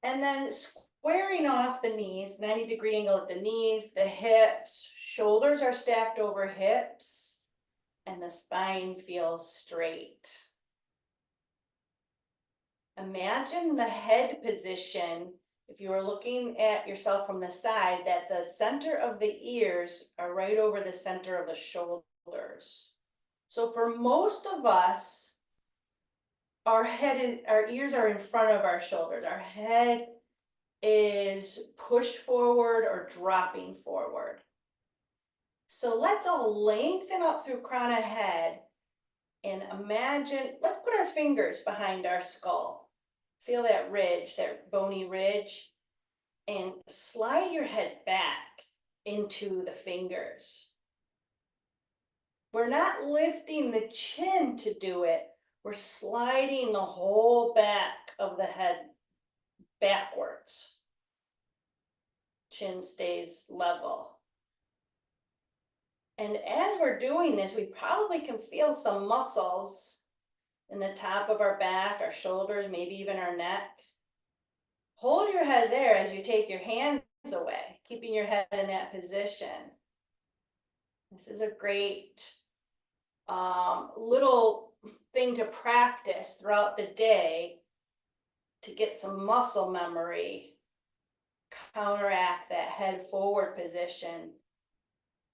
And then squaring off the knees, 90-degree angle at the knees, the hips, shoulders are stacked over hips, and the spine feels straight. Imagine the head position, if you were looking at yourself from the side, that the center of the ears are right over the center of the shoulders. So for most of us, our ears are in front of our shoulders. Our head is pushed forward or dropping forward. So let's all lengthen up through crown of head and imagine, let's put our fingers behind our skull. Feel that ridge, that bony ridge, and slide your head back into the fingers. We're not lifting the chin to do it. We're sliding the whole back of the head backwards. Chin stays level. And as we're doing this, we probably can feel some muscles in the top of our back, our shoulders, maybe even our neck. Hold your head there as you take your hands away, keeping your head in that position. This is a great little thing to practice throughout the day to get some muscle memory, counteract that head forward position.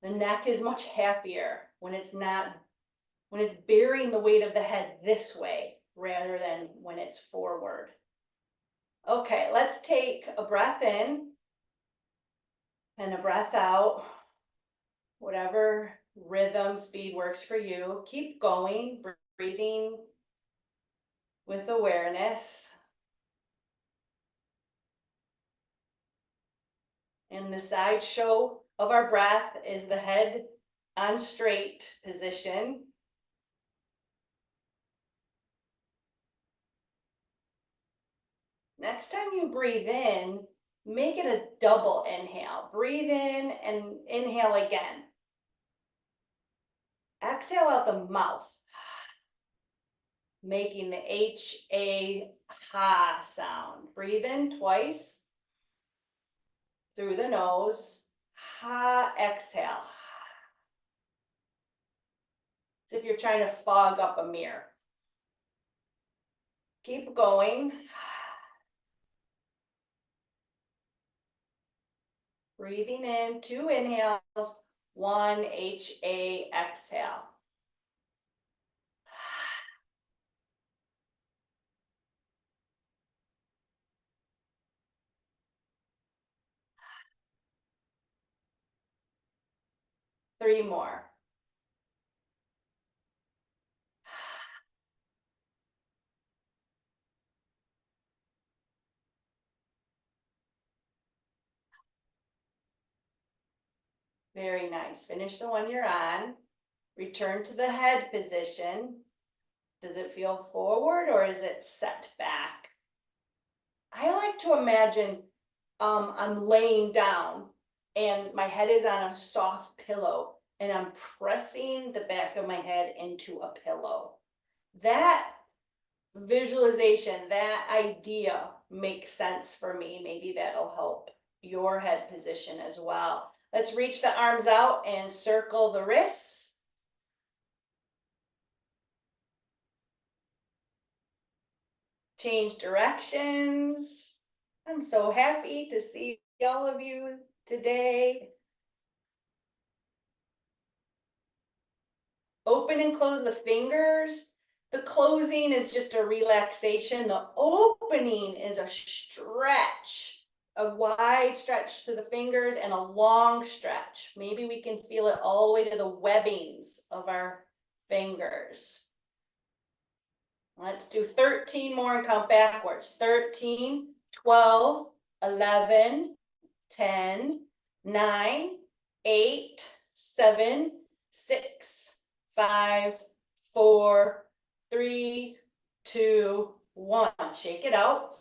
The neck is much happier when it's bearing the weight of the head this way rather than when it's forward. Okay, let's take a breath in and a breath out. Whatever rhythm, speed works for you. Keep going, breathing with awareness. And the sideshow of our breath is the head on straight position. Next time you breathe in, make it a double inhale. Breathe in and inhale again. Exhale out the mouth, making the H-A ha sound. Breathe in twice through the nose. Ha, exhale. As if you're trying to fog up a mirror. Keep going. Breathing in, 2 inhales, 1 H-A exhale. Three more. Very nice. Finish the one you're on. Return to the head position. Does it feel forward or is it set back? I like to imagine I'm laying down and my head is on a soft pillow and I'm pressing the back of my head into a pillow. That visualization, that idea makes sense for me. Maybe that'll help your head position as well. Let's reach the arms out and circle the wrists. Change directions. I'm so happy to see all of you today. Open and close the fingers. The closing is just a relaxation. The opening is a stretch, a wide stretch to the fingers and a long stretch. Maybe we can feel it all the way to the webbings of our fingers. Let's do 13 more and count backwards. 13, 12, 11, 10, 9, 8, 7, 6, 5, 4, 3, 2, 1. Shake it out.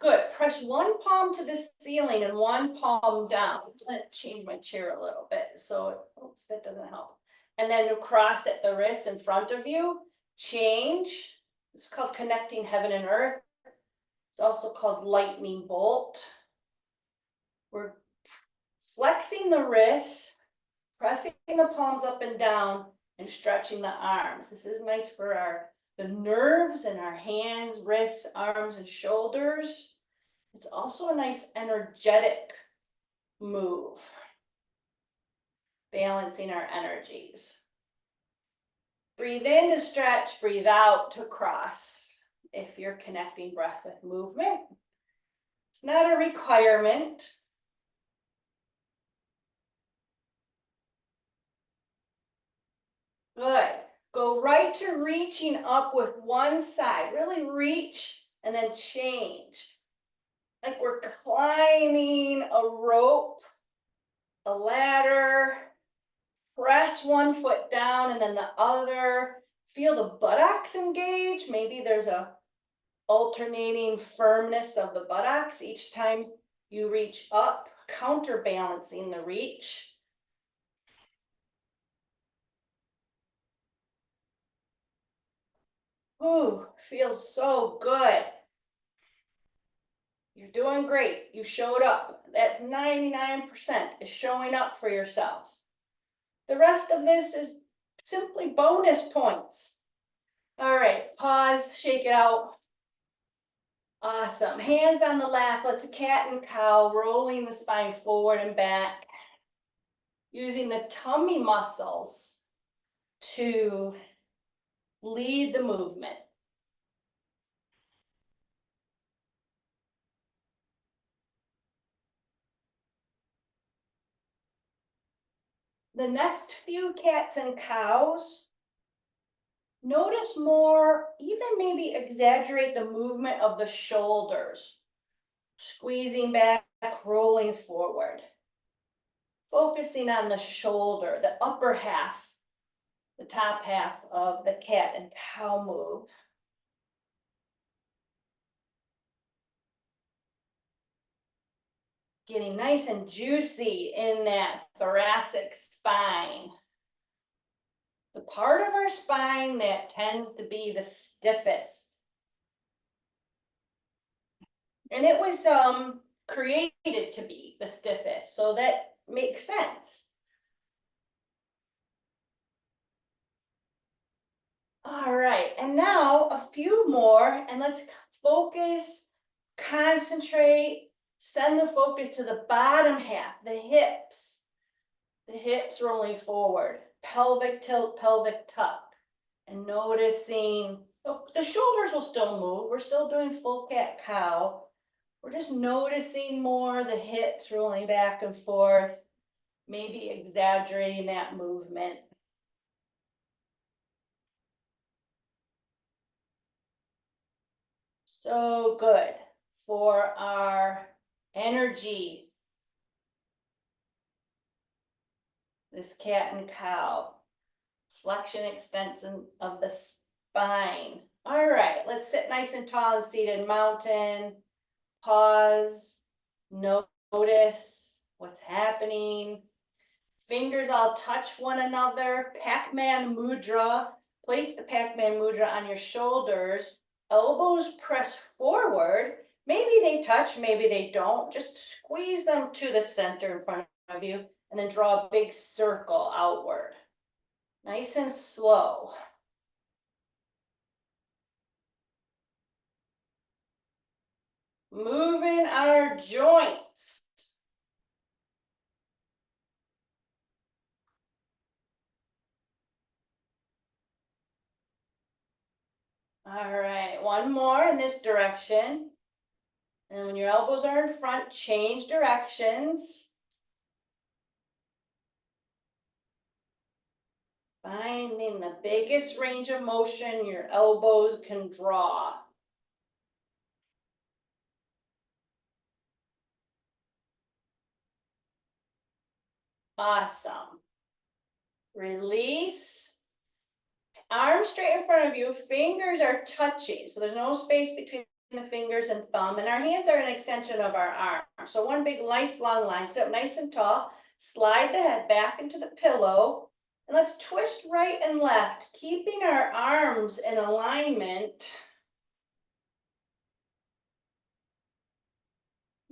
Good. Press one palm to the ceiling and one palm down. I'm going to change my chair a little bit. So, oops, that doesn't help. And then cross at the wrists in front of you. Change. It's called connecting heaven and earth. It's also called lightning bolt. We're flexing the wrists, pressing the palms up and down, and stretching the arms. This is nice for the nerves in our hands, wrists, arms, and shoulders. It's also a nice energetic move, balancing our energies. Breathe in to stretch, breathe out to cross. If you're connecting breath with movement, it's not a requirement. Good. Go right to reaching up with one side. Really reach and then change. Like we're climbing a rope, a ladder. Press one foot down and then the other. Feel the buttocks engage. Maybe there's a alternating firmness of the buttocks each time you reach up, counterbalancing the reach. Ooh, feels so good. You're doing great. You showed up. That's 99% is showing up for yourself. The rest of this is simply bonus points. All right, pause, shake it out. Awesome. Hands on the lap. Let's cat and cow, rolling the spine forward and back. Using the tummy muscles to lead the movement. The next few cats and cows, notice more, even maybe exaggerate the movement of the shoulders. Squeezing back, rolling forward. Focusing on the shoulder, the upper half, the top half of the cat and cow move. Getting nice and juicy in that thoracic spine. The part of our spine that tends to be the stiffest. And it was created to be the stiffest, so that makes sense. All right, and now a few more, and let's focus, concentrate, send the focus to the bottom half, the hips. The hips rolling forward, pelvic tilt, pelvic tuck, and noticing, oh, the shoulders will still move. We're still doing full cat cow. We're just noticing more the hips rolling back and forth, maybe exaggerating that movement. So good for our energy. This cat and cow. Flexion, extension of the spine. All right, let's sit nice and tall and seated mountain. Pause, notice what's happening. Fingers all touch one another. Pac-Man mudra. Place the Pac-Man mudra on your shoulders. Elbows press forward. Maybe they touch, maybe they don't. Just squeeze them to the center in front of you and then draw a big circle outward. Nice and slow. Moving our joints. All right, one more in this direction. And when your elbows are in front, change directions. Finding the biggest range of motion your elbows can draw. Awesome. Release. Arms straight in front of you, fingers are touching, so there's no space between the fingers and thumb, and our hands are an extension of our arm. So one big nice long line, sit up nice and tall, slide the head back into the pillow, and let's twist right and left, keeping our arms in alignment.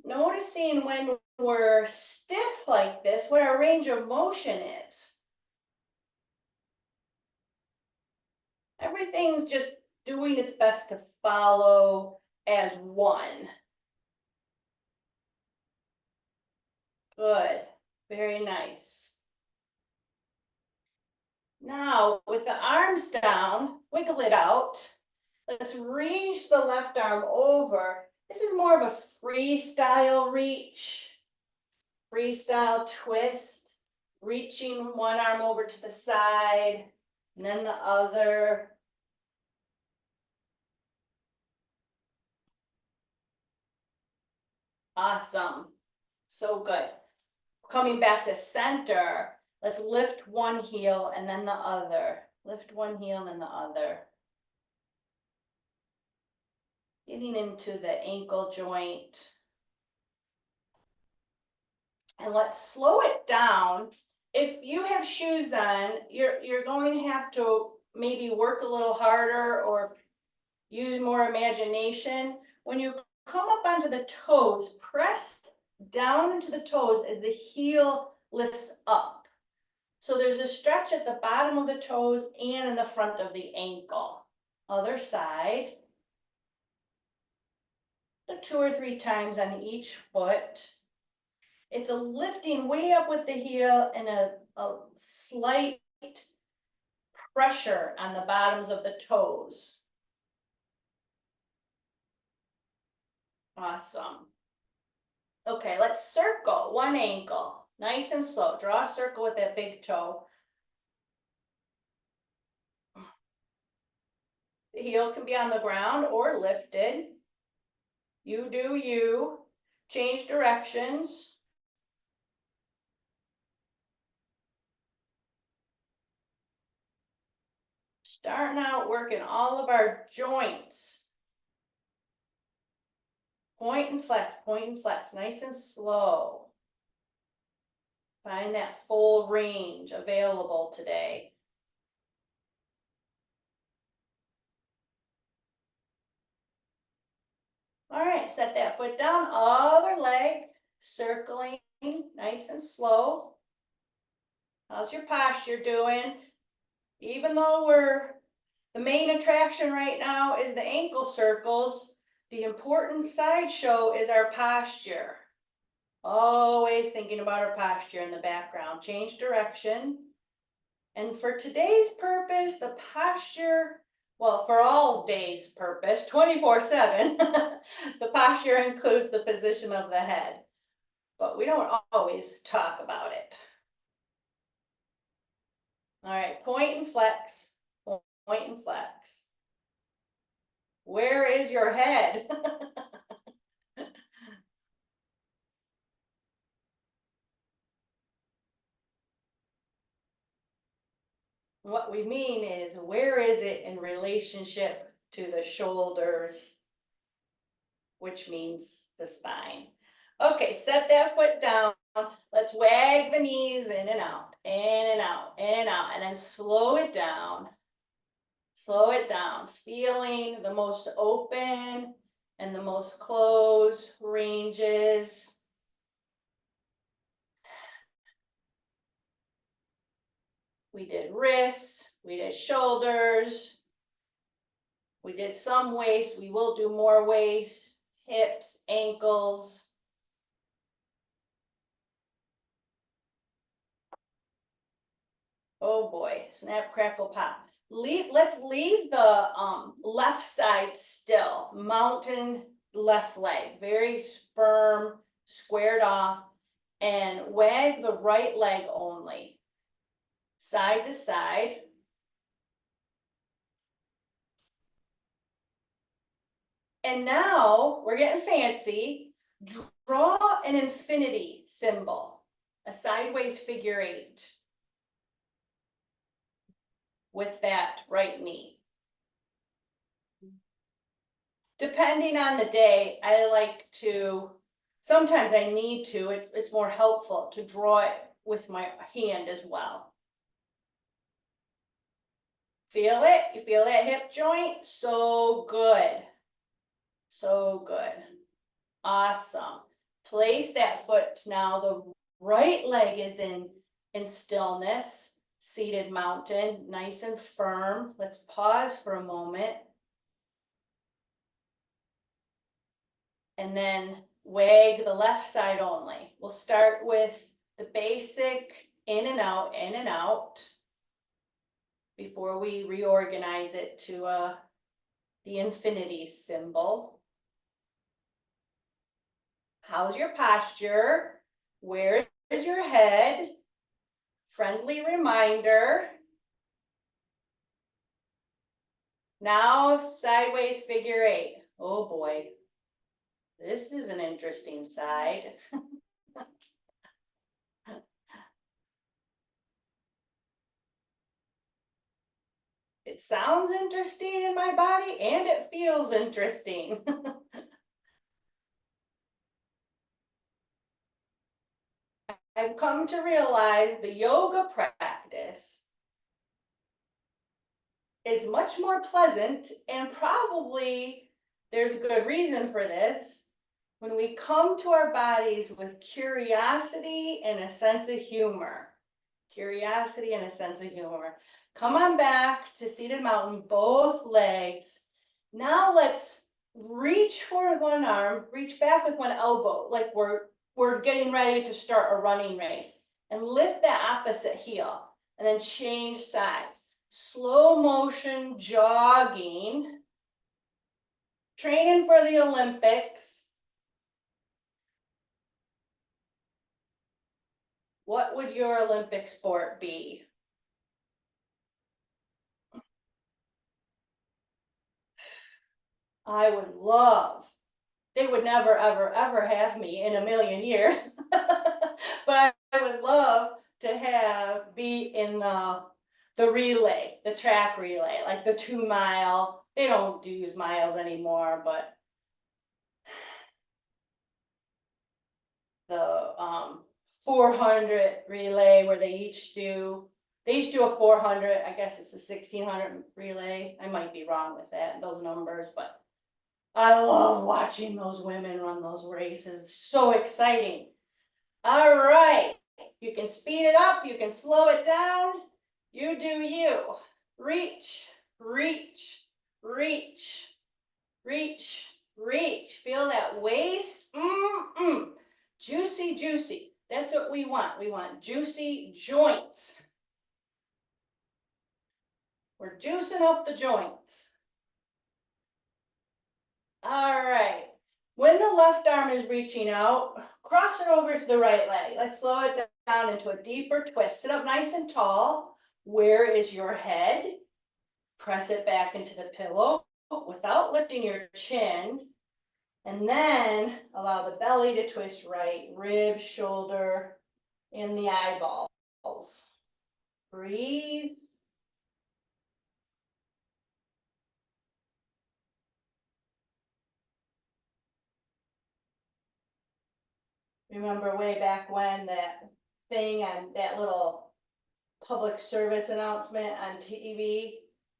noticing when we're stiff like this, what our range of motion is. Everything's just doing its best to follow as one. Good, very nice. Now, with the arms down, wiggle it out. Let's reach the left arm over. This is more of a freestyle reach, freestyle twist, reaching one arm over to the side, and then the other. Awesome. So good. Coming back to center, let's lift one heel and then the other. Lift one heel and the other. Getting into the ankle joint. And let's slow it down. If you have shoes on, you're going to have to maybe work a little harder or use more imagination. When you come up onto the toes, press down into the toes as the heel lifts up. So there's a stretch at the bottom of the toes and in the front of the ankle. Other side. So 2 or 3 times on each foot. It's a lifting way up with the heel and a slight pressure on the bottoms of the toes. Awesome. Okay, let's circle one ankle. Nice and slow. Draw a circle with that big toe. The heel can be on the ground or lifted. You do you. Change directions. Starting out working all of our joints. Point and flex, nice and slow. Find that full range available today. All right, set that foot down, other leg, circling, nice and slow. How's your posture doing? Even though the main attraction right now is the ankle circles, the important sideshow is our posture. Always thinking about our posture in the background. Change direction. And for today's purpose, the posture, well, for all days' purpose, 24/7, the posture includes the position of the head. But we don't always talk about it. All right, point and flex, point and flex. Where is your head? What we mean is, where is it in relationship to the shoulders, which means the spine. Okay, set that foot down. Let's wag the knees in and out, in and out, in and out, and then slow it down. Slow it down, feeling the most open and the most closed ranges. We did wrists, we did shoulders, we did some waist, we will do more waist, hips, ankles. Oh boy, snap, crackle, pop. Let's leave the left side still, mountain left leg, very firm, squared off, and wag the right leg only, side to side. And now we're getting fancy. Draw an infinity symbol, a sideways figure 8 with that right knee. Depending on the day, I like to, sometimes I need to, it's more helpful to draw it with my hand as well. Feel it? You feel that hip joint? So good. So good. Awesome. Place that foot. Now the right leg is in stillness, seated mountain, nice and firm. Let's pause for a moment. And then wag the left side only. We'll start with the basic in and out, before we reorganize it to the infinity symbol. How's your posture? Where is your head? Friendly reminder. Now sideways figure 8. Oh boy, this is an interesting side. It sounds interesting in my body and it feels interesting. I've come to realize the yoga practice is much more pleasant, and probably there's a good reason for this, when we come to our bodies with curiosity and a sense of humor. Curiosity and a sense of humor. Come on back to seated mountain, both legs. Now let's reach for one arm, reach back with one elbow, like we're getting ready to start a running race, and lift that opposite heel, and then change sides. Slow motion jogging, training for the Olympics. What would your Olympic sport be? I would love, they would never, ever, ever have me in a million years, but I would love to be in the relay, the track relay, like the 2 mile. They don't use miles anymore, but the 400 relay where they each do a 400. I guess it's a 1600 relay. I might be wrong with those numbers, but I love watching those women run those races. So exciting. All right, you can speed it up, you can slow it down. You do you. Reach, reach, reach, reach, reach. Feel that waist. Juicy, juicy. That's what we want. We want juicy joints. We're juicing up the joints. All right. When the left arm is reaching out, cross it over to the right leg. Let's slow it down into a deeper twist. Sit up nice and tall. Where is your head? Press it back into the pillow without lifting your chin. And then allow the belly to twist right, ribs, shoulder, and the eyeballs. Breathe. Remember way back when that thing on that little public service announcement on TV?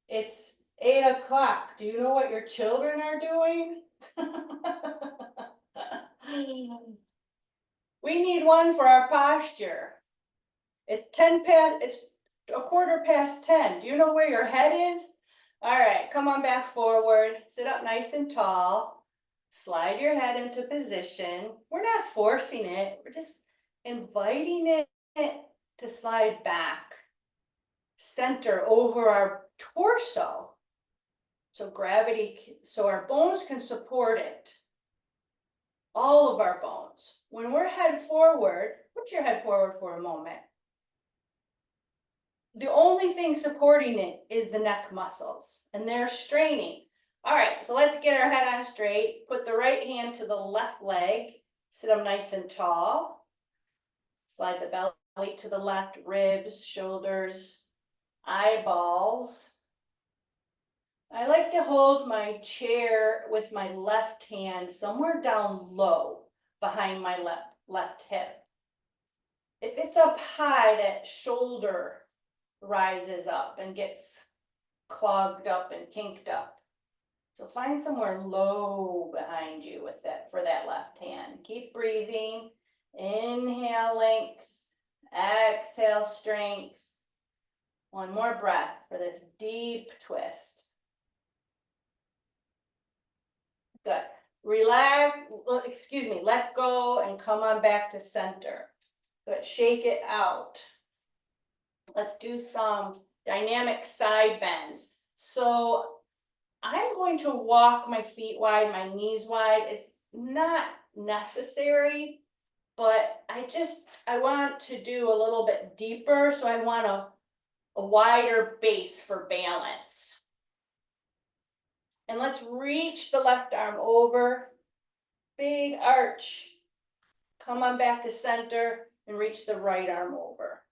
It's 8 o'clock. Do you know what your children are doing? We need one for our posture. It's 10 past, it's a quarter past 10. Do you know where your head is? All right, come on back forward, sit up nice and tall, slide your head into position. We're not forcing it, we're just inviting it to slide back. Center over our torso. So so our bones can support it. All of our bones. When we're head forward, put your head forward for a moment. The only thing supporting it is the neck muscles, and they're straining. All right, so let's get our head on straight. Put the right hand to the left leg. Sit up nice and tall. Slide the belly to the left, ribs, shoulders, eyeballs. I like to hold my chair with my left hand somewhere down low behind my left hip. If it's up high, that shoulder rises up and gets clogged up and kinked up. So find somewhere low behind you with that for that left hand. Keep breathing. Inhale, length. Exhale, strength. One more breath for this deep twist. Good. Relax, let go and come on back to center. Good, shake it out. Let's do some dynamic side bends. So I'm going to walk my feet wide, my knees wide. It's not necessary, but I want to do a little bit deeper. So I want a wider base for balance. And let's reach the left arm over, big arch. Come on back to center and reach the right arm over.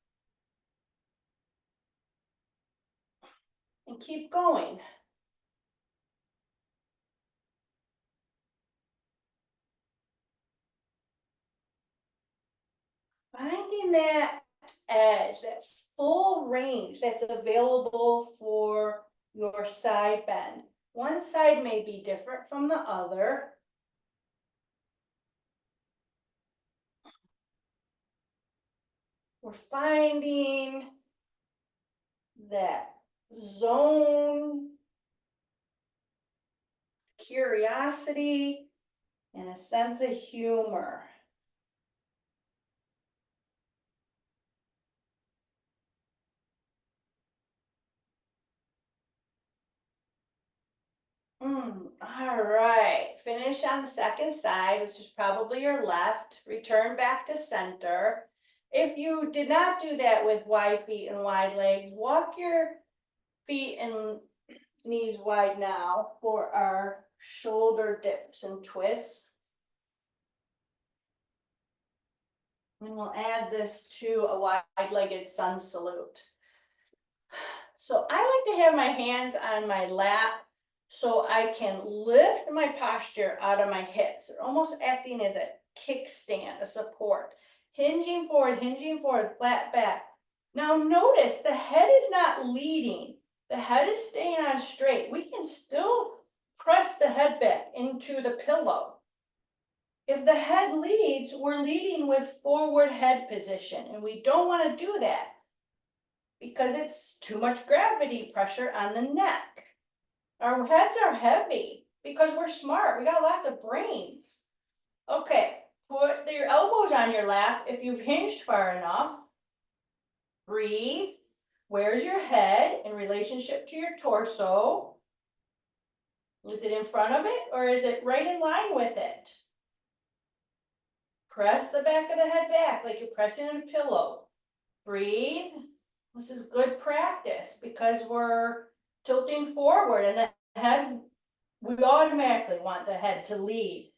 And keep going. Finding that edge, that full range that's available for your side bend. One side may be different from the other. We're finding that zone, curiosity, and a sense of humor. All right, finish on the second side, which is probably your left. Return back to center. If you did not do that with wide feet and wide legs, walk your feet and knees wide now for our shoulder dips and twists. And we'll add this to a wide-legged sun salute. So I like to have my hands on my lap so I can lift my posture out of my hips. They're almost acting as a kickstand, a support. Hinging forward, flat back. Now notice the head is not leading. The head is staying on straight. We can still press the head back into the pillow. If the head leads, we're leading with forward head position, and we don't want to do that because it's too much gravity pressure on the neck. Our heads are heavy because we're smart. We got lots of brains. Okay, put your elbows on your lap if you've hinged far enough. Breathe. Where's your head in relationship to your torso? Is it in front of it or is it right in line with it? Press the back of the head back like you're pressing a pillow. Breathe. This is good practice because we're tilting forward and the head, we automatically want the head to lead.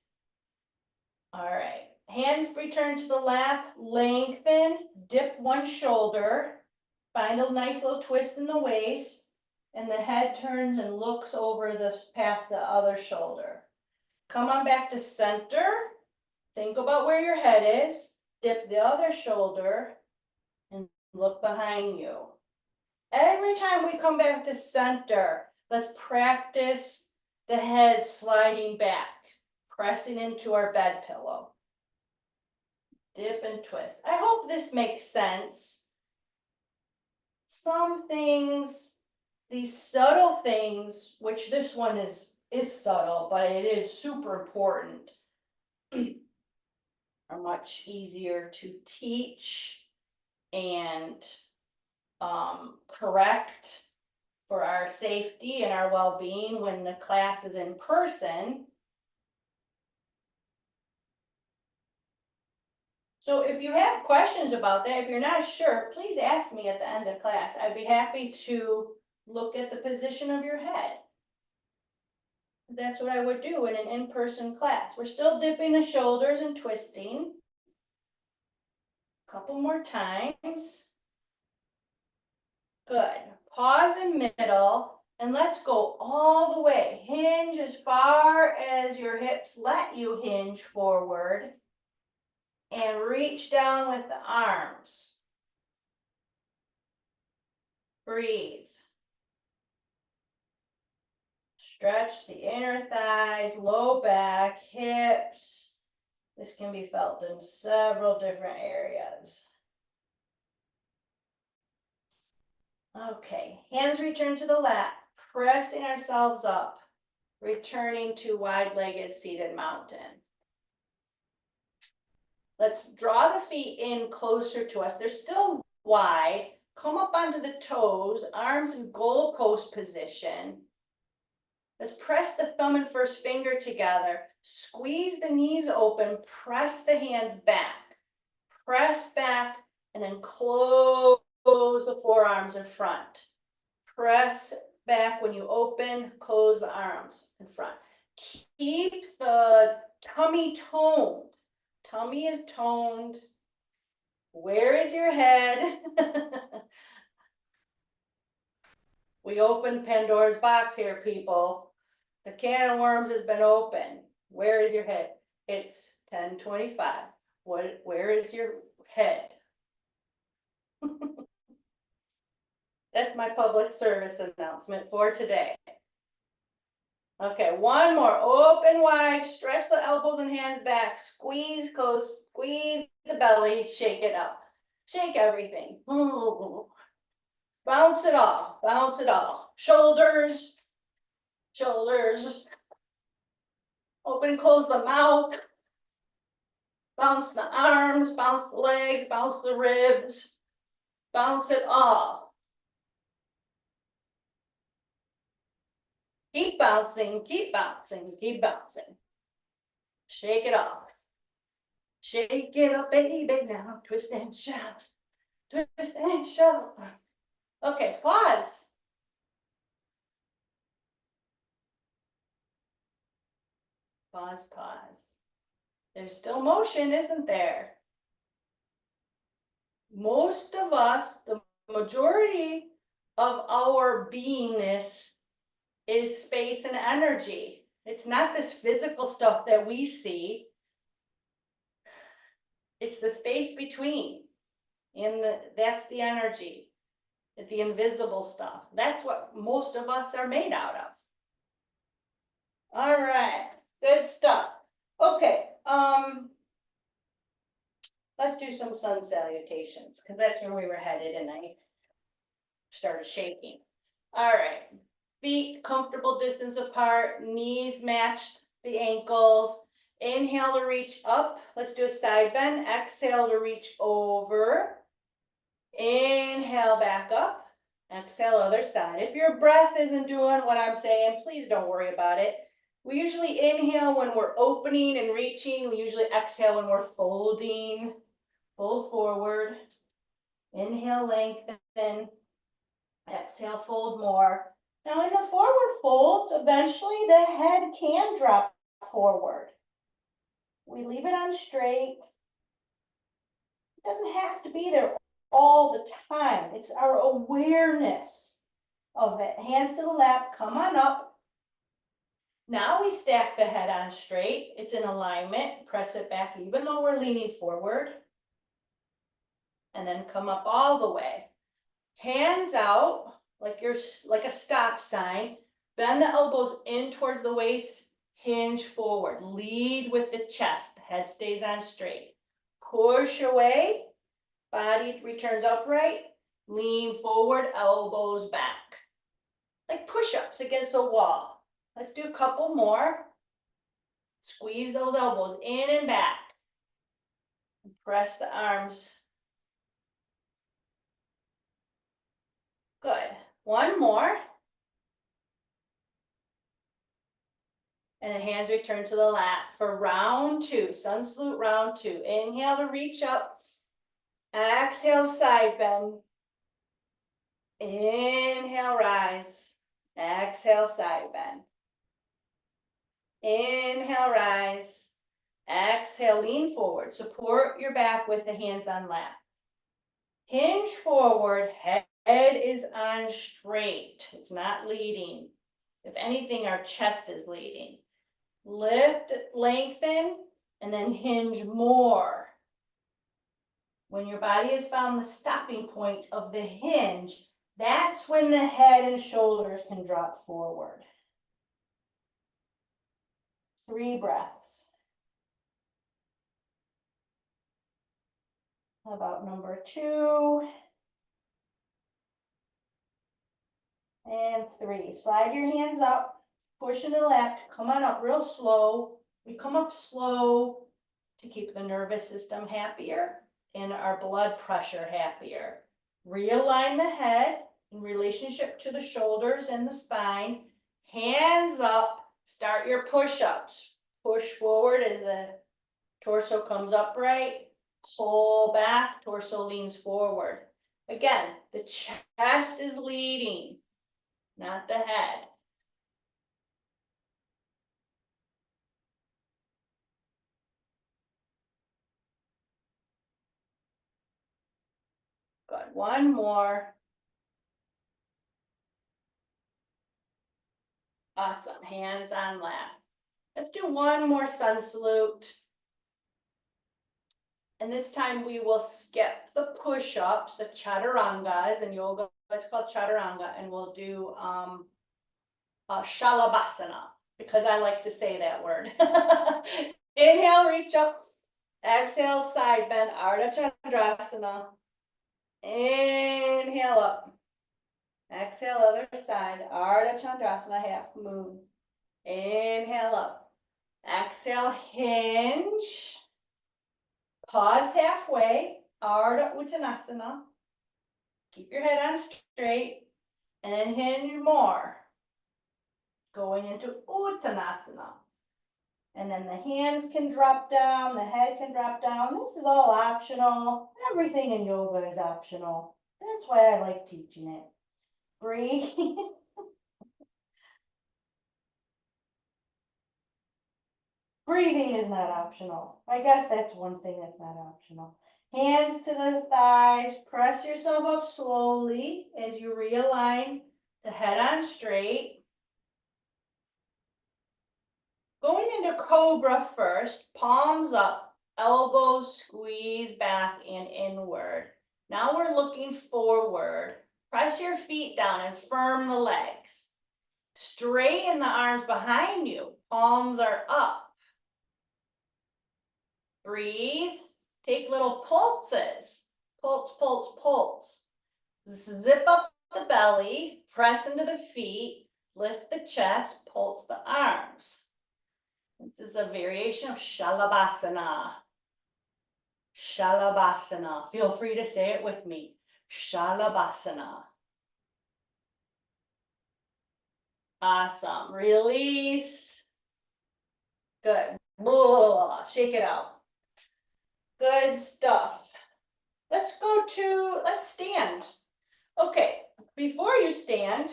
All right, hands return to the lap, lengthen, dip one shoulder, find a nice little twist in the waist, and the head turns and looks over past the other shoulder. Come on back to center. Think about where your head is, dip the other shoulder, and look behind you. Every time we come back to center, let's practice the head sliding back, pressing into our bed pillow. Dip and twist. I hope this makes sense. Some things, these subtle things, which this one is subtle, but it is super important, are much easier to teach and correct for our safety and our well-being when the class is in person. So if you have questions about that, if you're not sure, please ask me at the end of class. I'd be happy to look at the position of your head. That's what I would do in an in-person class. We're still dipping the shoulders and twisting. A couple more times. Good. Pause in middle and let's go all the way. Hinge as far as your hips let you hinge forward and reach down with the arms. Breathe. Stretch the inner thighs, low back, hips. This can be felt in several different areas. Okay, hands return to the lap, pressing ourselves up, returning to wide-legged seated mountain. Let's draw the feet in closer to us. They're still wide. Come up onto the toes, arms in goalpost position. Let's press the thumb and first finger together. Squeeze the knees open, press the hands back. Press back and then close the forearms in front. Press back when you open, close the arms in front. Keep the tummy toned. Tummy is toned. Where is your head? We opened Pandora's box here, people. The can of worms has been opened. Where is your head? It's 10:25. Where is your head? That's my public service announcement for today. Okay, one more. Open wide, stretch the elbows and hands back, squeeze close, squeeze the belly, shake it up. Shake everything. Bounce it all, bounce it all. Shoulders, shoulders. Open and close the mouth. Bounce the arms, bounce the leg, bounce the ribs. Bounce it all. Keep bouncing, keep bouncing, keep bouncing. Shake it off. Shake it up, baby, now. Twist and shout. Twist and shout. Okay, pause. Pause, pause. There's still motion, isn't there? Most of us, the majority of our beingness is space and energy. It's not this physical stuff that we see. It's the space between, and that's the energy, the invisible stuff. That's what most of us are made out of. All right, good stuff. Okay, let's do some sun salutations, because that's where we were headed, and I started shaking. All right, feet comfortable distance apart, knees matched the ankles. Inhale to reach up. Let's do a side bend. Exhale to reach over. Inhale back up. Exhale other side. If your breath isn't doing what I'm saying, please don't worry about it. We usually inhale when we're opening and reaching. We usually exhale when we're folding. Fold forward. Inhale, lengthen. Exhale, fold more. Now in the forward folds, eventually the head can drop forward. We leave it on straight. It doesn't have to be there all the time. It's our awareness of it. Hands to the lap, come on up. Now we stack the head on straight. It's in alignment. Press it back even though we're leaning forward. And then come up all the way. Hands out like a stop sign. Bend the elbows in towards the waist. Hinge forward. Lead with the chest. Head stays on straight. Push away. Body returns upright. Lean forward. Elbows back. Like push-ups against a wall. Let's do a couple more. Squeeze those elbows in and back. Press the arms. Good. One more. And the hands return to the lap for round two. Sun salute round two. Inhale to reach up. Exhale, side bend. Inhale, rise. Exhale, side bend. Inhale, rise. Exhale, lean forward. Support your back with the hands on lap. Hinge forward. Head is on straight. It's not leading. If anything, our chest is leading. Lift, lengthen, and then hinge more. When your body has found the stopping point of the hinge, that's when the head and shoulders can drop forward. 3 breaths. How about number 2? And 3. Slide your hands up, push to the left, come on up real slow. We come up slow to keep the nervous system happier and our blood pressure happier. Realign the head in relationship to the shoulders and the spine. Hands up, start your push-ups. Push forward as the torso comes upright. Pull back, torso leans forward. Again, the chest is leading, not the head. Good, one more. Awesome, hands on lap. Let's do one more sun salute. And this time we will skip the push-ups, the chaturangas in yoga. It's called chaturanga, and we'll do shalabhasana, because I like to say that word. Inhale, reach up. Exhale, side bend, Ardha Chandrasana. Inhale up. Exhale, other side, Ardha Chandrasana, half moon. Inhale up. Exhale, hinge. Pause halfway, Ardha Uttanasana. Keep your head on straight, and then hinge more. Going into Uttanasana. And then the hands can drop down, the head can drop down. This is all optional. Everything in yoga is optional. That's why I like teaching it. Breathe. Breathing is not optional. I guess that's one thing that's not optional. Hands to the thighs. Press yourself up slowly as you realign the head on straight. Going into cobra first, palms up, elbows squeeze back and inward. Now we're looking forward. Press your feet down and firm the legs. Straighten the arms behind you. Palms are up. Breathe. Take little pulses. Pulse, pulse, pulse. Zip up the belly. Press into the feet. Lift the chest. Pulse the arms. This is a variation of Shalabhasana. Shalabhasana. Feel free to say it with me. Shalabhasana. Awesome. Release. Good. Shake it out. Good stuff. Let's stand. Okay, before you stand,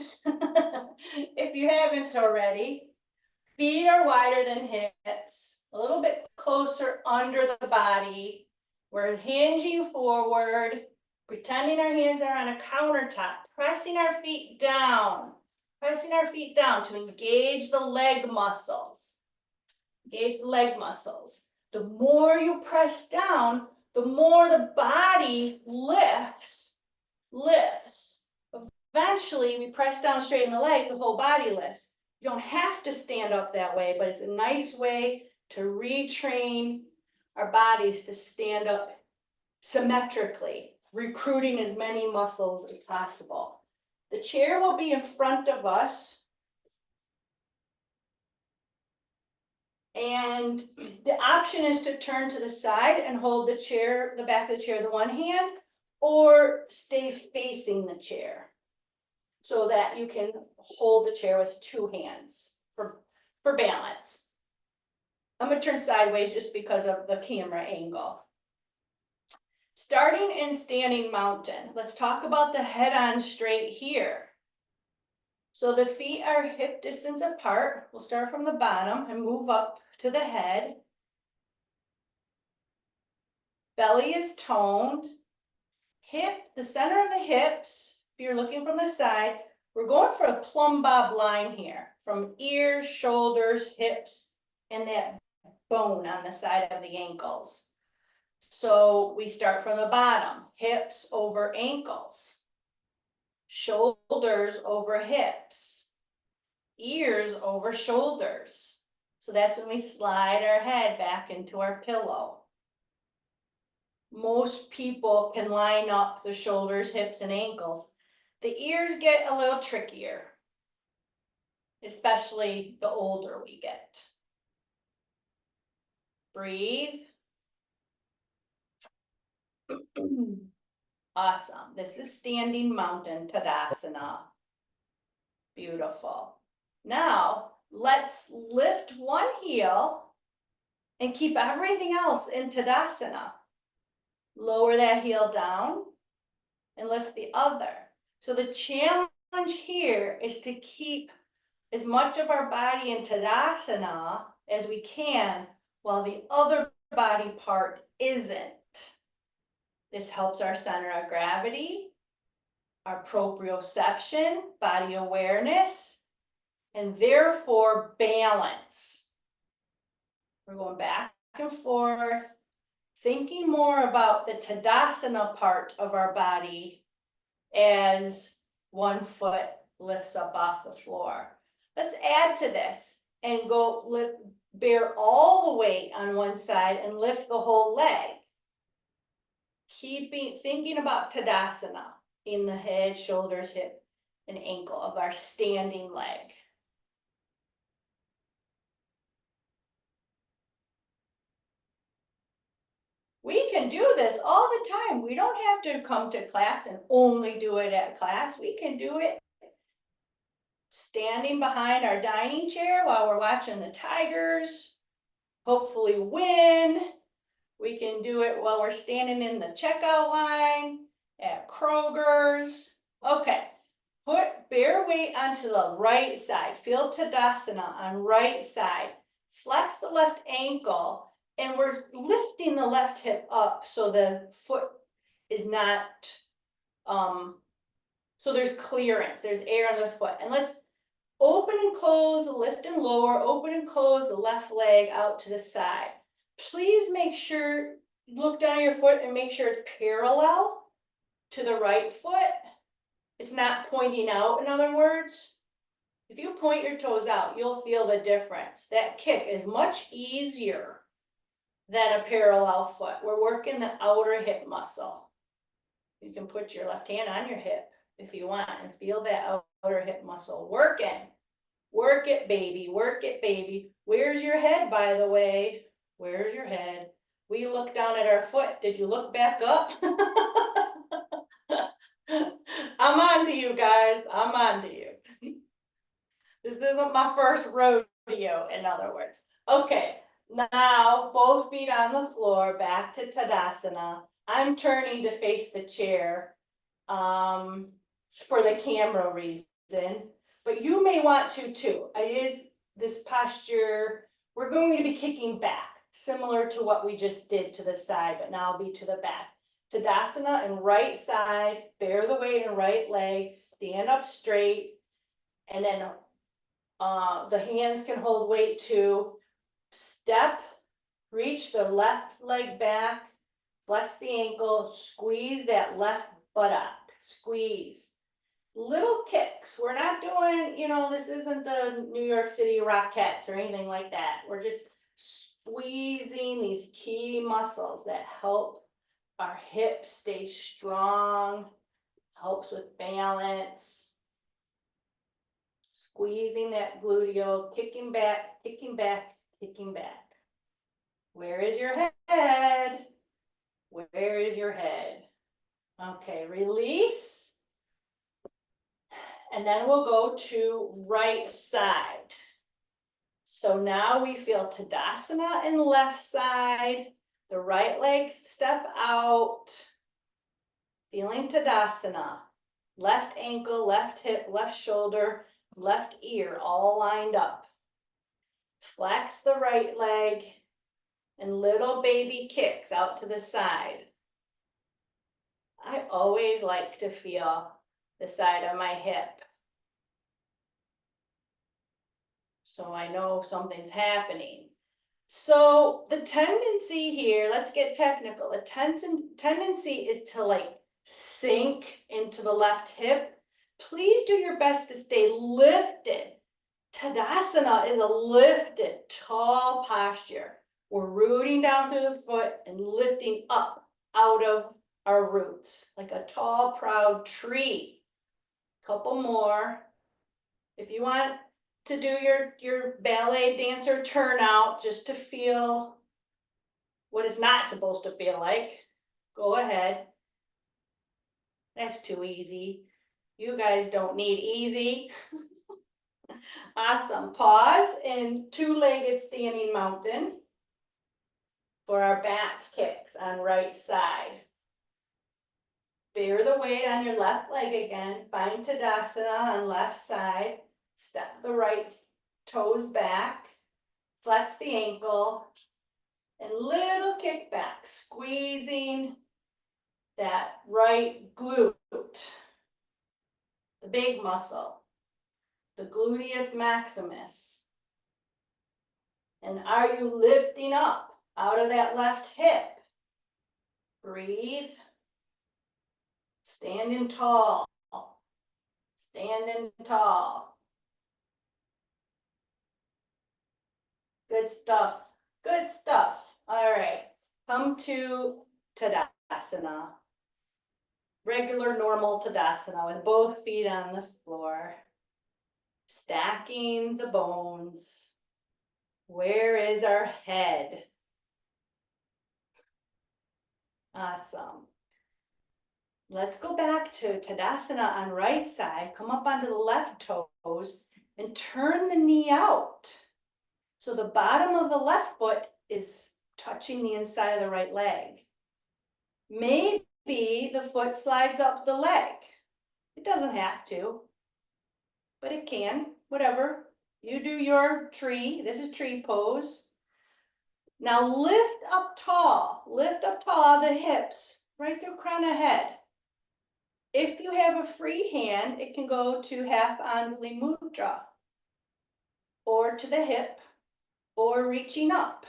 if you haven't already, feet are wider than hips, a little bit closer under the body. We're hinging forward, pretending our hands are on a countertop, pressing our feet down to engage the leg muscles. Engage the leg muscles. The more you press down, the more the body lifts. Eventually, we press down, straighten the legs, the whole body lifts. You don't have to stand up that way, but it's a nice way to retrain our bodies to stand up symmetrically, recruiting as many muscles as possible. The chair will be in front of us. And the option is to turn to the side and hold the chair, the back of the chair with one hand, or stay facing the chair so that you can hold the chair with 2 hands for balance. I'm gonna turn sideways just because of the camera angle. Starting in standing mountain, let's talk about the head on straight here. So the feet are hip distance apart. We'll start from the bottom and move up to the head. Belly is toned. The center of the hips, if you're looking from the side, we're going for a plumb bob line here, from ears, shoulders, hips, and that bone on the side of the ankles. So we start from the bottom, hips over ankles, shoulders over hips, ears over shoulders. So that's when we slide our head back into our pillow. Most people can line up the shoulders, hips, and ankles. The ears get a little trickier, especially the older we get. Breathe. Awesome. This is standing mountain Tadasana. Beautiful. Now, let's lift one heel and keep everything else in Tadasana. Lower that heel down and lift the other. So the challenge here is to keep as much of our body in Tadasana as we can while the other body part isn't. This helps our center of gravity, our proprioception, body awareness, and therefore balance. We're going back and forth, thinking more about the Tadasana part of our body as one foot lifts up off the floor. Let's add to this and go lift, bear all the weight on one side and lift the whole leg. Thinking about Tadasana in the head, shoulders, hip, and ankle of our standing leg. We can do this all the time. We don't have to come to class and only do it at class. We can do it standing behind our dining chair while we're watching the Tigers, hopefully win. We can do it while we're standing in the checkout line at Kroger's. Okay, put bare weight onto the right side. Feel Tadasana on right side. Flex the left ankle, and we're lifting the left hip up so the foot is not, so there's clearance, there's air on the foot. And let's open and close, lift and lower, open and close the left leg out to the side. Please make sure, look down your foot and make sure it's parallel to the right foot. It's not pointing out, in other words. If you point your toes out, you'll feel the difference. That kick is much easier than a parallel foot. We're working the outer hip muscle. You can put your left hand on your hip if you want and feel that outer hip muscle working. Work it, baby. Work it, baby. Where's your head, by the way? Where's your head? We look down at our foot. Did you look back up? I'm on to you guys. I'm on to you. This isn't my first rodeo, in other words. Okay, now both feet on the floor, back to Tadasana. I'm turning to face the chair for the camera reason, but you may want to too. It is this posture, we're going to be kicking back, similar to what we just did to the side, but now I'll be to the back. Tadasana and right side, bear the weight in right leg, stand up straight, and then the hands can hold weight too. Step, reach the left leg back, flex the ankle, squeeze that left buttock, squeeze. Little kicks. We're not doing, this isn't the New York City Rockettes or anything like that. We're just squeezing these key muscles that help our hips stay strong, helps with balance. Squeezing that gluteal, kicking back, kicking back, kicking back. Where is your head? Where is your head? Okay, release. And then we'll go to right side. So now we feel Tadasana in left side, the right leg step out, feeling Tadasana, left ankle, left hip, left shoulder, left ear, all lined up. Flex the right leg and little baby kicks out to the side. I always like to feel the side of my hip, so I know something's happening. So the tendency here, let's get technical. The tendency is to sink into the left hip. Please do your best to stay lifted Tadasana is a lifted, tall posture. We're rooting down through the foot and lifting up out of our roots, like a tall, proud tree. Couple more. If you want to do your ballet dancer turnout just to feel what it's not supposed to feel like, go ahead. That's too easy. You guys don't need easy. Awesome. Pause in two-legged standing mountain for our back kicks on right side. Bear the weight on your left leg again. Find Tadasana on left side. Step the right toes back. Flex the ankle. And little kickback, squeezing that right glute, the big muscle, the gluteus maximus. And are you lifting up out of that left hip? Breathe. Standing tall. Standing tall. Good stuff. Good stuff. All right. Come to Tadasana. Regular, normal Tadasana with both feet on the floor. Stacking the bones. Where is our head? Awesome. Let's go back to Tadasana on right side. Come up onto the left toes and turn the knee out. So the bottom of the left foot is touching the inside of the right leg. Maybe the foot slides up the leg. It doesn't have to, but it can, whatever. You do your tree. This is tree pose. Now lift up tall the hips, right through crown of head. If you have a free hand, it can go to half Anjali Mudra, or to the hip, or reaching up.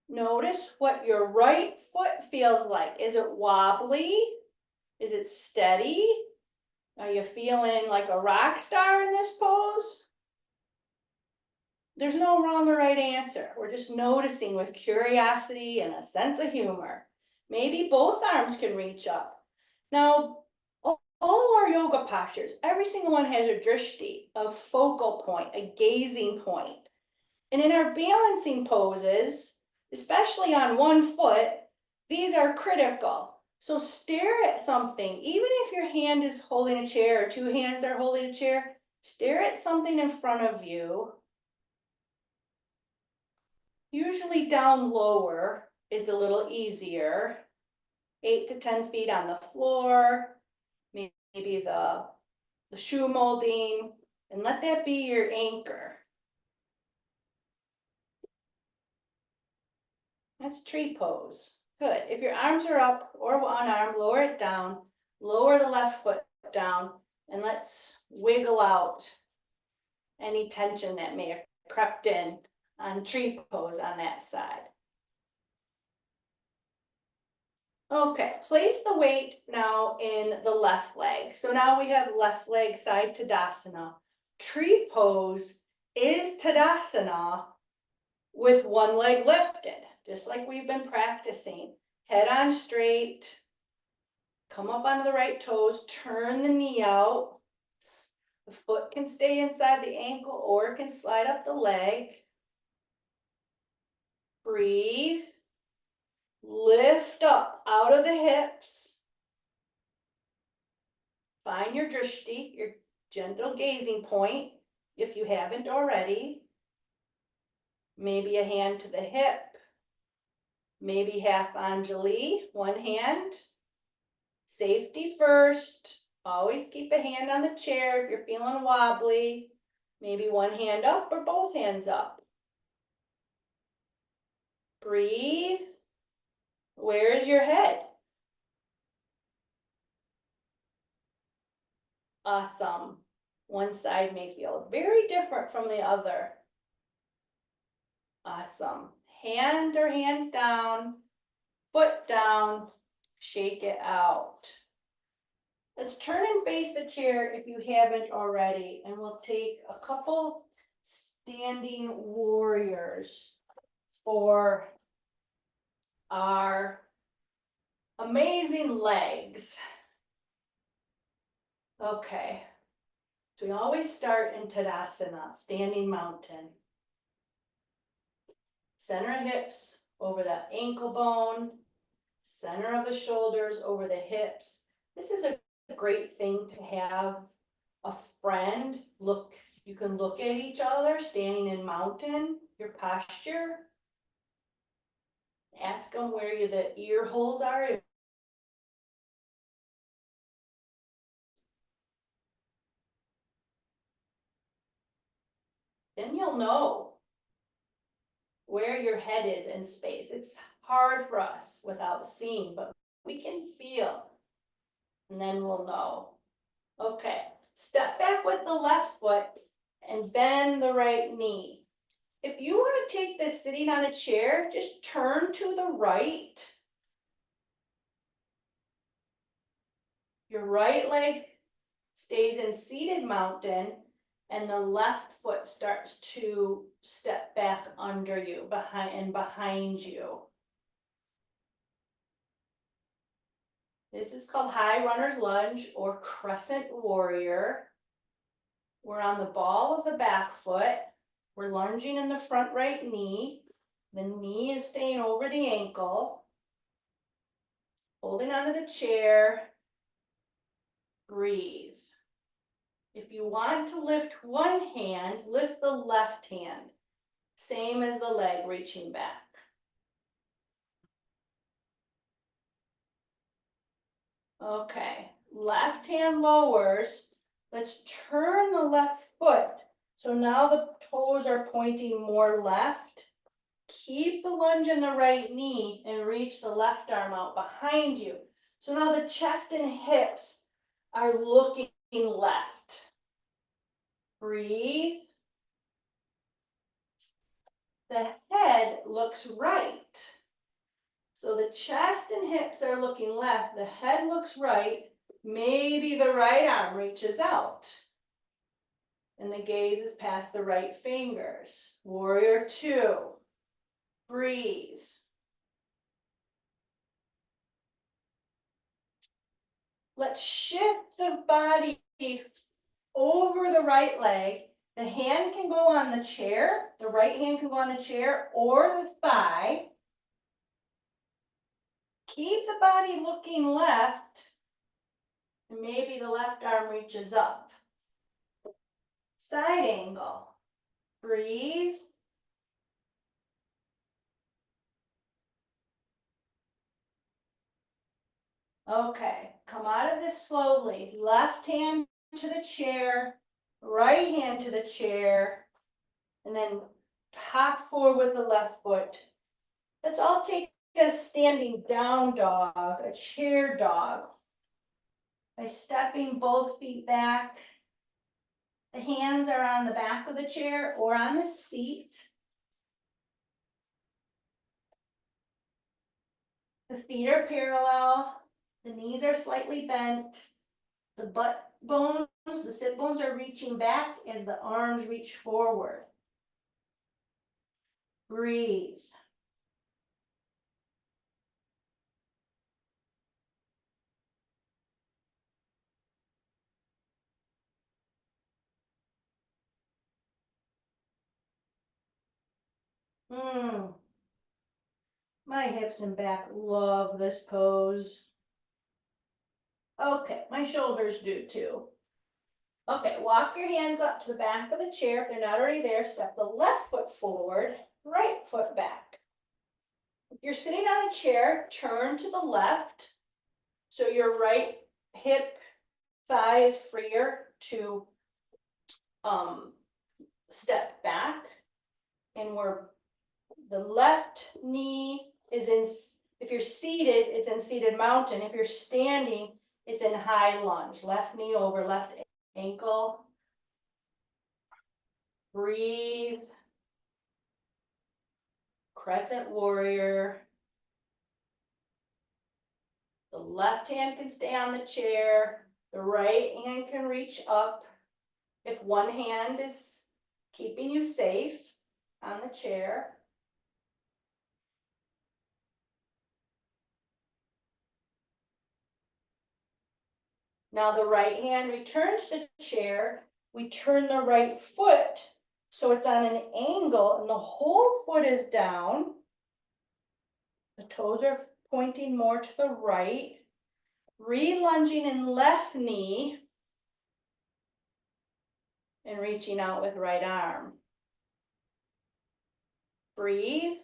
Notice what your right foot feels like. Is it wobbly? Is it steady? Are you feeling like a rock star in this pose? There's no wrong or right answer. We're just noticing with curiosity and a sense of humor. Maybe both arms can reach up. Now, all our yoga postures, every single one has a drishti, a focal point, a gazing point. And in our balancing poses, especially on one foot, these are critical. So stare at something, even if your hand is holding a chair or two hands are holding a chair, stare at something in front of you. Usually down lower is a little easier. 8 to 10 feet on the floor, maybe the shoe molding, and let that be your anchor. That's tree pose. Good. If your arms are up or one arm, lower it down, lower the left foot down, and let's wiggle out any tension that may have crept in on tree pose on that side. Okay, place the weight now in the left leg. So now we have left leg side Tadasana. Tree pose is Tadasana with one leg lifted, just like we've been practicing. Head on straight, come up onto the right toes, turn the knee out. The foot can stay inside the ankle or it can slide up the leg. Breathe. Lift up out of the hips. Find your drishti, your gentle gazing point, if you haven't already. Maybe a hand to the hip. Maybe half Anjali, one hand. Safety first. Always keep a hand on the chair if you're feeling wobbly. Maybe one hand up or both hands up. Breathe. Where is your head? Awesome. One side may feel very different from the other. Awesome. Hand or hands down, foot down, shake it out. Let's turn and face the chair if you haven't already, and we'll take a couple standing warriors for our amazing legs. Okay, so we always start in Tadasana, standing mountain. Center hips over the ankle bone, center of the shoulders over the hips. This is a great thing to have a friend look. You can look at each other standing in mountain, your posture. Ask them where the ear holes are. Then you'll know where your head is in space. It's hard for us without seeing, but we can feel, and then we'll know. Okay, step back with the left foot and bend the right knee. If you want to take this sitting on a chair, just turn to the right. Your right leg stays in seated mountain, and the left foot starts to step back under you, behind you. This is called high runner's lunge or crescent warrior. We're on the ball of the back foot. We're lunging in the front right knee. The knee is staying over the ankle. Holding onto the chair. Breathe. If you want to lift one hand, lift the left hand. Same as the leg reaching back. Okay, left hand lowers. Let's turn the left foot. So now the toes are pointing more left. Keep the lunge in the right knee and reach the left arm out behind you. So now the chest and hips are looking left. Breathe. The head looks right. So the chest and hips are looking left, the head looks right, maybe the right arm reaches out. And the gaze is past the right fingers. Warrior two. Breathe. Let's shift the body over the right leg. The hand can go on the chair, the right hand can go on the chair or the thigh. Keep the body looking left, and maybe the left arm reaches up. Side angle. Breathe. Okay, come out of this slowly. Left hand to the chair, right hand to the chair, and then hop forward with the left foot. Let's all take a standing down dog, a chair dog. By stepping both feet back. The hands are on the back of the chair or on the seat. The feet are parallel. The knees are slightly bent. The butt bones, the sit bones are reaching back as the arms reach forward. Breathe. My hips and back love this pose. Okay, my shoulders do too. Okay, walk your hands up to the back of the chair. If they're not already there, step the left foot forward, right foot back. If you're sitting on a chair, turn to the left. So your right hip, thigh is freer to step back. And the left knee is in, if you're seated, it's in seated mountain. If you're standing, it's in high lunge. Left knee over left ankle. Breathe. Crescent warrior. The left hand can stay on the chair. The right hand can reach up if one hand is keeping you safe on the chair. Now the right hand returns to the chair. We turn the right foot so it's on an angle and the whole foot is down. The toes are pointing more to the right. Re-lunging in left knee and reaching out with right arm. Breathe.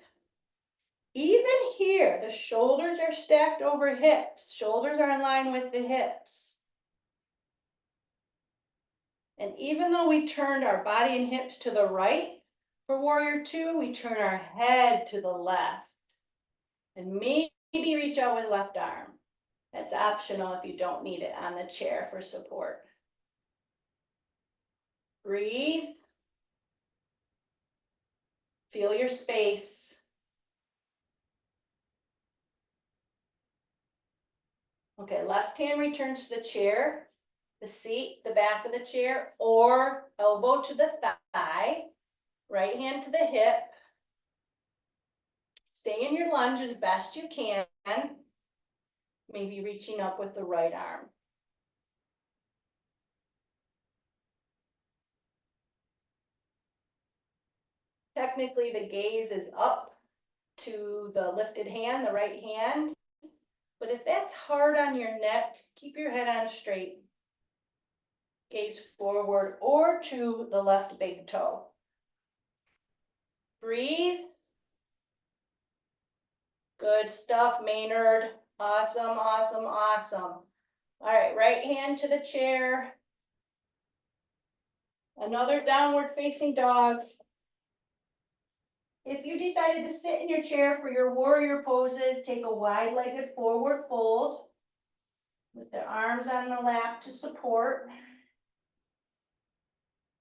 Even here, the shoulders are stacked over hips. Shoulders are in line with the hips. And even though we turned our body and hips to the right for warrior two, we turn our head to the left. And maybe reach out with left arm. That's optional if you don't need it on the chair for support. Breathe. Feel your space. Okay, left hand returns to the chair, the seat, the back of the chair, or elbow to the thigh. Right hand to the hip. Stay in your lunge as best you can. Maybe reaching up with the right arm. Technically, the gaze is up to the lifted hand, the right hand. But if that's hard on your neck, keep your head on straight. Gaze forward or to the left big toe. Breathe. Good stuff, Maynard. Awesome, awesome, awesome. All right, right hand to the chair. Another downward facing dog. If you decided to sit in your chair for your warrior poses, take a wide-legged forward fold with the arms on the lap to support.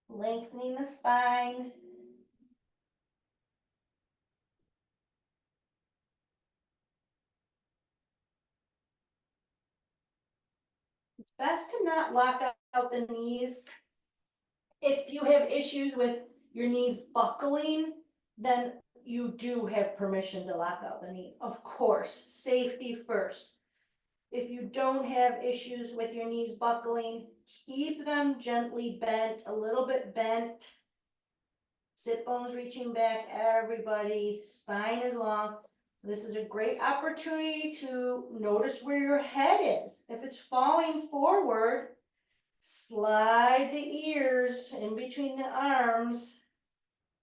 Lengthening the spine. It's best to not lock out the knees. If you have issues with your knees buckling, then you do have permission to lock out the knees. Of course, safety first. If you don't have issues with your knees buckling, keep them gently bent, a little bit bent. Sit bones reaching back, everybody. Spine is long. This is a great opportunity to notice where your head is. If it's falling forward, slide the ears in between the arms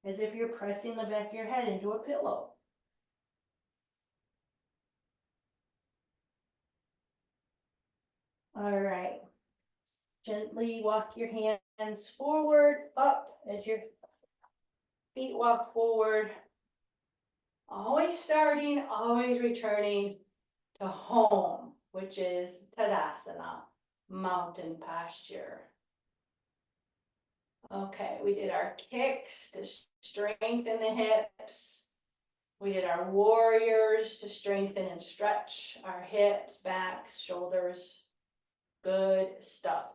as if you're pressing the back of your head into a pillow. All right. Gently walk your hands forward, up as your feet walk forward. Always starting, always returning to home, which is Tadasana, mountain posture. Okay, we did our kicks to strengthen the hips. We did our warriors to strengthen and stretch our hips, backs, shoulders. Good stuff.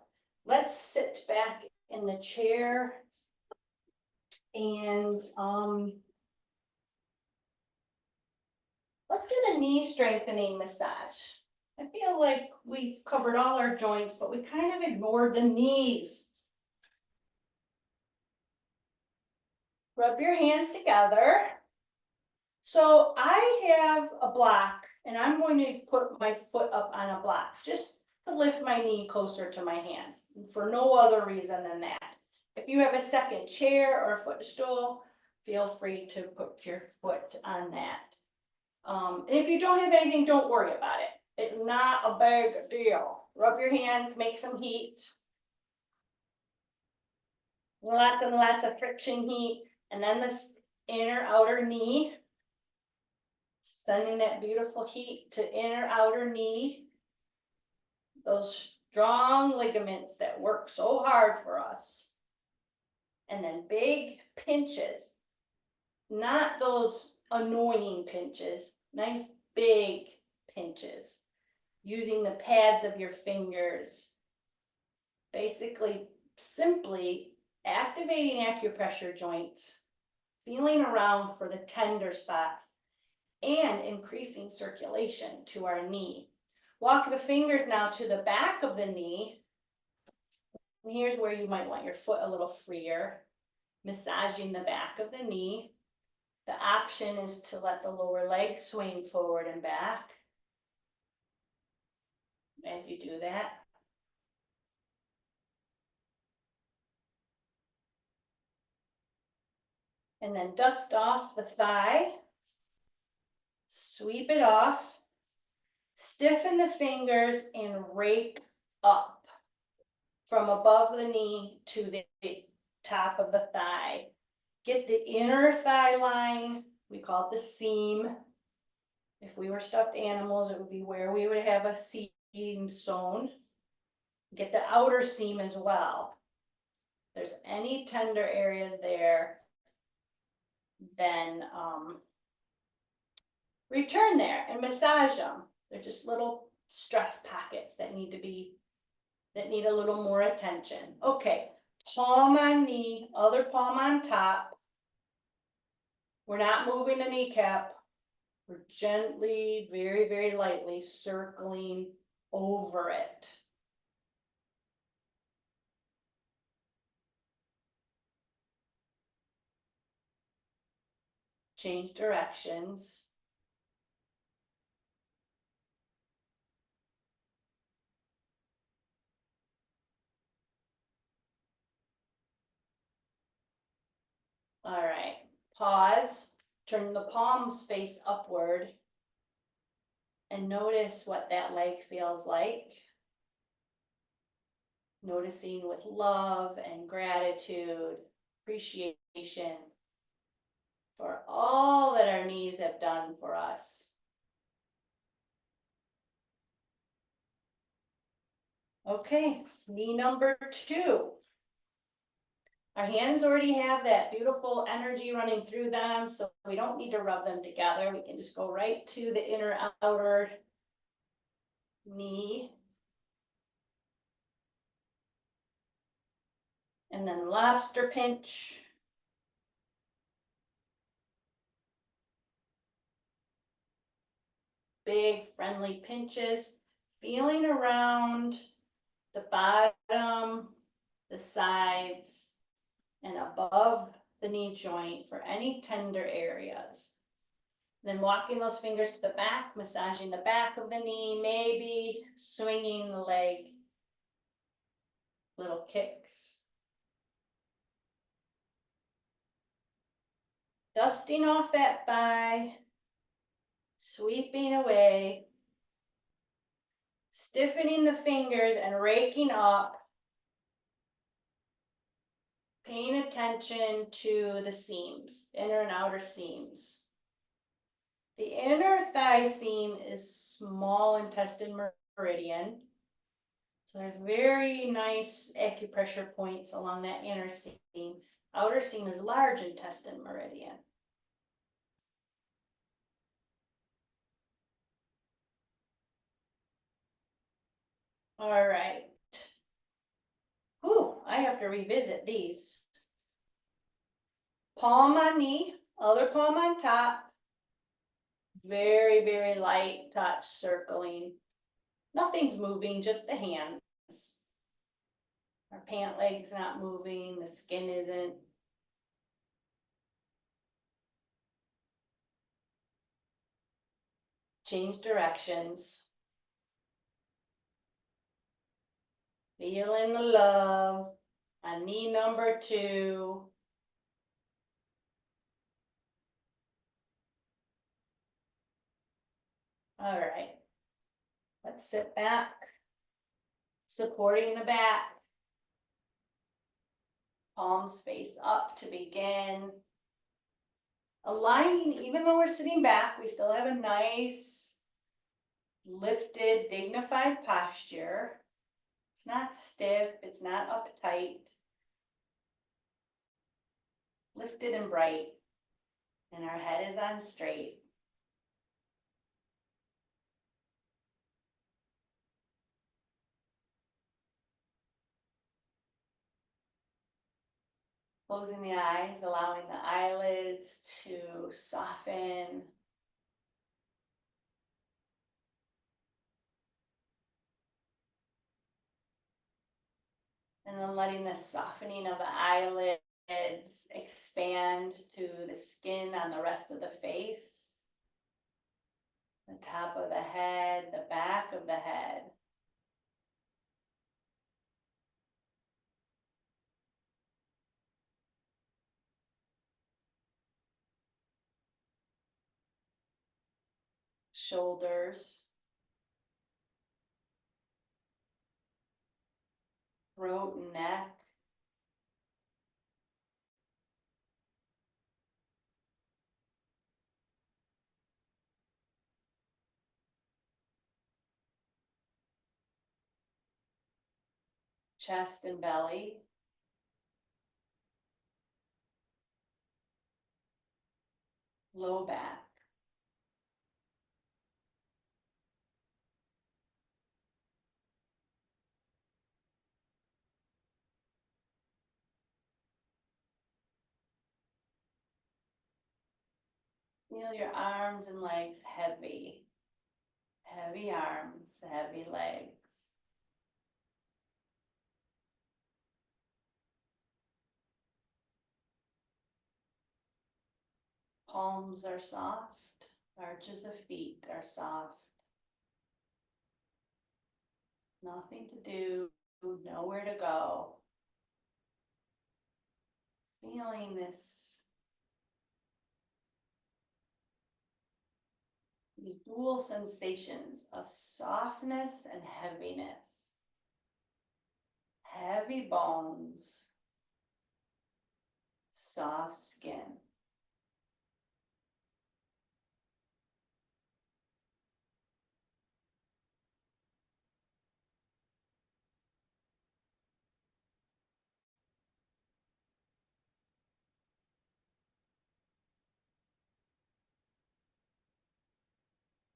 Let's sit back in the chair and let's do the knee strengthening massage. I feel like we covered all our joints, but we kind of ignored the knees. Rub your hands together. So I have a block and I'm going to put my foot up on a block just to lift my knee closer to my hands for no other reason than that. If you have a second chair or a footstool, feel free to put your foot on that. And if you don't have anything, don't worry about it. It's not a big deal. Rub your hands, make some heat. Lots and lots of friction heat. And then this inner outer knee. Sending that beautiful heat to inner outer knee. Those strong ligaments that work so hard for us. And then big pinches. Not those annoying pinches. Nice big pinches. Using the pads of your fingers Basically, simply activating acupressure joints, feeling around for the tender spots, and increasing circulation to our knee. Walk the fingers now to the back of the knee. And here's where you might want your foot a little freer, massaging the back of the knee. The option is to let the lower leg swing forward and back as you do that. And then dust off the thigh, sweep it off, stiffen the fingers and rake up from above the knee to the top of the thigh. Get the inner thigh line, we call it the seam. If we were stuffed animals, it would be where we would have a seam sewn. Get the outer seam as well. If there's any tender areas there, then return there and massage them. They're just little stress pockets that need a little more attention. Okay, palm on knee, other palm on top. We're not moving the kneecap. We're gently, very, very lightly circling over it. Change directions. All right, pause, turn the palms face upward and notice what that leg feels like. Noticing with love and gratitude, appreciation for all that our knees have done for us. Okay, knee number 2. Our hands already have that beautiful energy running through them, so we don't need to rub them together. We can just go right to the inner outer knee. And then lobster pinch. Big friendly pinches, feeling around the bottom, the sides, and above the knee joint for any tender areas. Then walking those fingers to the back, massaging the back of the knee, maybe swinging the leg, little kicks. Dusting off that thigh, sweeping away, stiffening the fingers and raking up, paying attention to the seams, inner and outer seams. The inner thigh seam is small intestine meridian. So there's very nice acupressure points along that inner seam. Outer seam is large intestine meridian. All right. Whew, I have to revisit these. Palm on knee, other palm on top. Very, very light touch circling. Nothing's moving, just the hands. Our pant leg's not moving, the skin isn't. Change directions. Feeling the love. On knee number 2. All right. Let's sit back. Supporting the back. Palms face up to begin. Aligning, even though we're sitting back, we still have a nice, lifted, dignified posture. It's not stiff, it's not uptight. Lifted and bright. And our head is on straight. Closing the eyes, allowing the eyelids to soften. And then letting the softening of the eyelids expand to the skin on the rest of the face, the top of the head, the back of the head. Shoulders, throat and neck, chest and belly, low back, feel your arms and legs heavy, heavy arms, heavy legs. Palms are soft, arches of feet are soft. Nothing to do, nowhere to go. Feeling these dual sensations of softness and heaviness. Heavy bones, soft skin.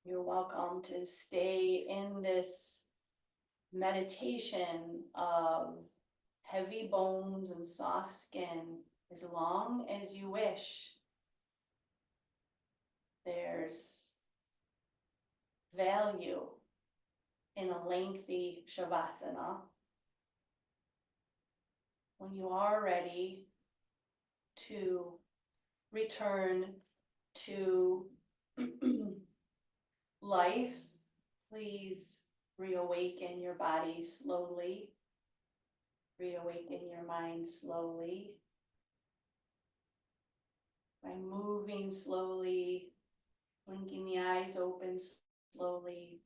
You're welcome to stay in this meditation of heavy bones and soft skin as long as you wish. There's value in a lengthy shavasana. When you are ready to return to life, please reawaken your body slowly, reawaken your mind slowly by moving slowly, blinking the eyes open slowly.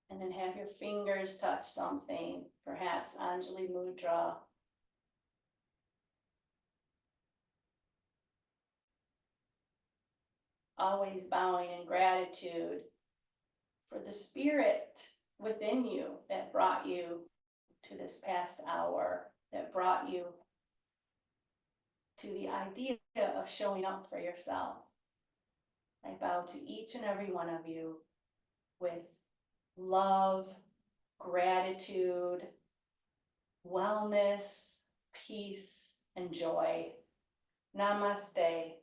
And then have your fingers touch something, perhaps Anjali Mudra. Always bowing in gratitude for the spirit within you that brought you to this past hour, that brought you to the idea of showing up for yourself. I bow to each and every one of you with love, gratitude, wellness, peace, and joy. Namaste.